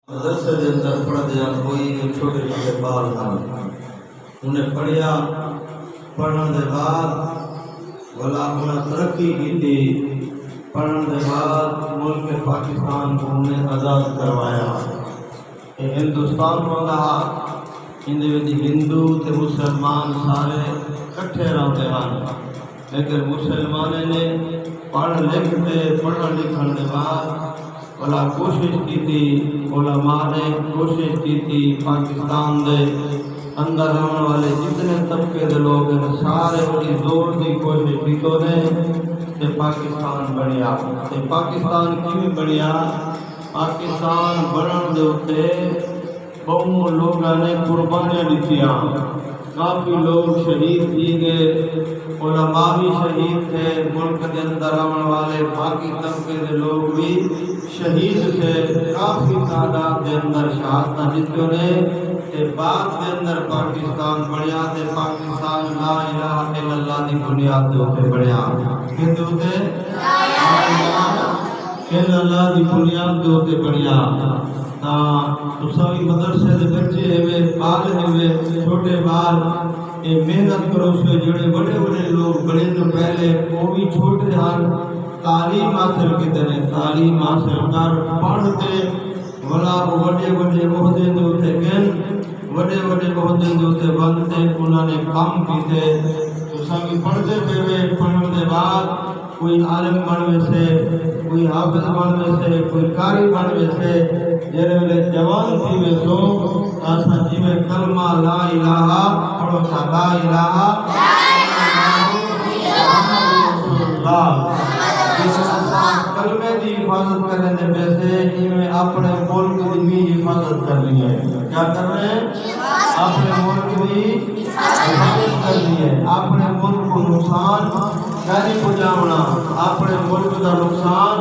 مدرسے کے اندر پڑھتے ہیں کوئی چھوٹے چھوٹے بال ہیں انہیں پڑھیا پڑھنے کے بعد بلا انہیں ترقی کی تھی پڑھنے کے بعد ملک پاکستان کو انہیں آزاد کروایا یہ ہندوستان کو کہا ہندو تے مسلمان سارے کٹھے رہتے ہیں لیکن مسلمانوں نے پڑھ لکھ کے پڑھن لکھن کے بعد بلا کوشش کی تھی علماء نے کوشش کی تھی پاکستان دے اندر رہنے والے جتنے طبقے دے لوگ ہیں سارے بڑی زور کی کوشش کی تو نے کہ پاکستان بنیا کہ پاکستان کیوں بنیا پاکستان بنن دے اتے بہت لوگوں نے قربانیاں دتیاں کافی لوگ شہید کیے گئے علماء بھی شہید تھے ملک کے اندر رہنے والے باقی طبقے کے لوگ بھی شہید تھے کافی تعداد کے اندر شہادت جتوں نے کہ بعد کے اندر پاکستان بنیا تے پاکستان لا الہ الا اللہ دی بنیاد دے اوپر بنیا کہندے ہوتے لا الہ الا اللہ دی بنیاد دے اوپر بنیا تساوی مدرسے دے بچے ہوئے بال ہوئے چھوٹے بال یہ محنت کرو سے جڑے بڑے بڑے لوگ بڑے تو پہلے وہ بھی چھوٹے ہیں تعلیم حاصل کتنے تعلیم حاصل کر پڑھتے بلا بڑے بڑے عہدے دے اوتے گن بڑے بڑے عہدے دے اوتے بنتے انہوں نے کام کیتے تساوی پڑھتے ہوئے پڑھنے کے بعد کوئی عالم بنوے سے کوئی حافظ بنوے سے کوئی قاری بنوے سے جڑے ویلے جوان تھی وے سو اساں جویں کلمہ لا الہ پڑھو تا لا الہ الا اللہ کلمے دی حفاظت کرنے دے پیسے جویں اپنے ملک دی بھی حفاظت کرنی ہے کیا کرنا ہے اپنے ملک دی حفاظت کرنی ہے اپنے ملک کو نقصان کیا نہیں پہنچانا اپنے ملک کا نقصان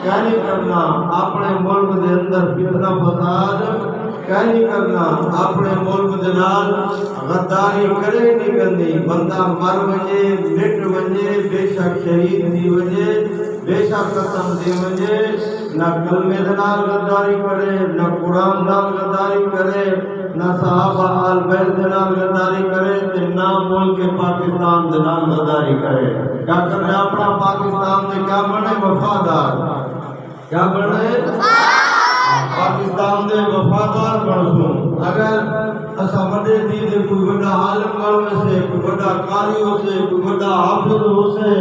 کیا نہیں کرنا اپنے ملک کے اندر فتنہ فساد کیا نہیں کرنا اپنے ملک کے نال غداری کرے نہیں کرنی بندہ مر وجے مٹ وجے بے شک شہید دی وجے بے شک قسم دی وجے نہ کلمے دے نال غداری کرے نہ قرآن نال غداری کرے نہ صحابہ آل بیت دے نال غداری کرے تے نہ ملک پاکستان دے نال غداری کرے کیا کرے اپنا پاکستان دے کیا بنے وفادار کیا بنے پاکستان دے وفادار بنسوں اگر اسا بڑے دی دے کوئی بڑا عالم بنوے سے کوئی بڑا قاری ہو سے کوئی بڑا حافظ ہو سے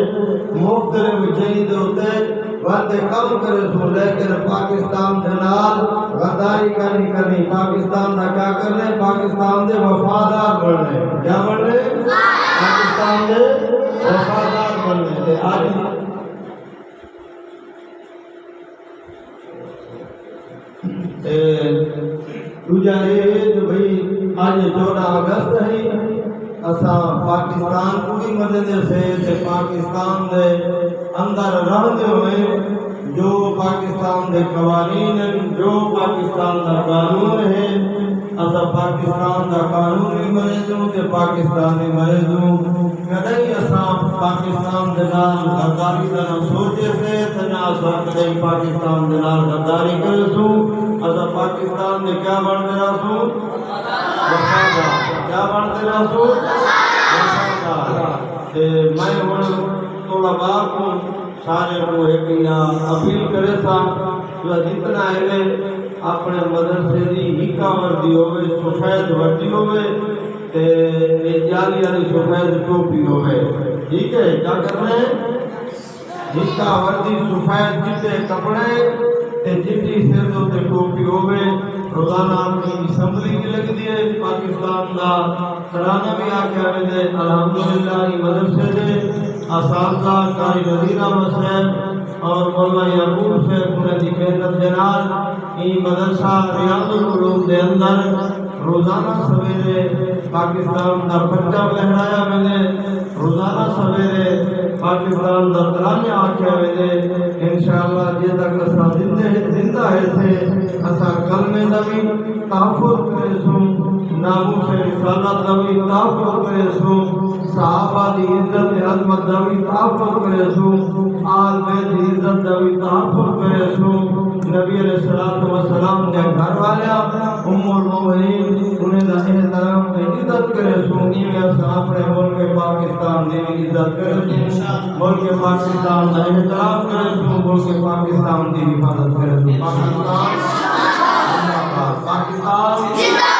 مختلف جہید ہوتے وقت کم کرے سو لیکن پاکستان دے نال غداری کرنی کرنی پاکستان دا کیا کرنے پاکستان دے وفادار بننے کیا بننے پاکستان دے وفادار بننے آج دوجا یہ جو بھئی آج 14 اگست ہے اساں پاکستان کو بھی مدد سے تے پاکستان دے اندر رہندے ہوئے جو پاکستان دے قوانین جو پاکستان دا قانون ہے اساں پاکستان دا قانون بھی منظم تے پاکستانی منظم کدی اساں پاکستان دے نال غداری دا نہ سوچے سے تے نہ اساں کدی پاکستان دے نال غداری کرے سو اساں پاکستان دے کیا بنتے رہسو وفادار کیا بنتے رہسو وفادار میں ہن طلباء کو سارے کو ایک اپیل کرے تھا جو جتنا ہے اپنے مدرسے دی ہکا وردی ہوئے سفید وردی ہوئے تے جالی والی سفید ٹوپی ہوئے ٹھیک ہے کیا کرنا ہے ہکا وردی سفید چٹے کپڑے تے چٹی سر دو تے ٹوپی ہوئے روزانہ اپنی اسمبلی کی لگ دیئے پاکستان دا ترانہ بھی آکے آئے الحمدللہ مدرسے دے اساتذہ قاری نذیر احمد صاحب اور مولانا یعقوب صاحب انہیں دی محنت جنال یہ مدرسہ ریاض العلوم دے اندر روزانہ سویرے پاکستان دا پرچہ لہرایا میں نے روزانہ سویرے پاکستان دا ترانہ آکھیا ویندے انشاءاللہ جے تک اساں زندہ ہے سے اساں کلمے دا بھی تحفظ کرے سوں ناموس رسالت دا بھی تحفظ کرے سوں صحابہ دی عزت عظمت دا بھی تحفظ کرے سوں آل بیت دی عزت دا بھی تحفظ کرے سوں نبی علیہ الصلوۃ والسلام دے گھر والے ام المؤمنین انہیں دا احترام تے عزت کرے سوں ایویں اساں اپنے ملک پاکستان دی عزت کرے سوں ملک پاکستان دا احترام کرے سوں ملک پاکستان دی حفاظت کرے سوں پاکستان زندہ باد پاکستان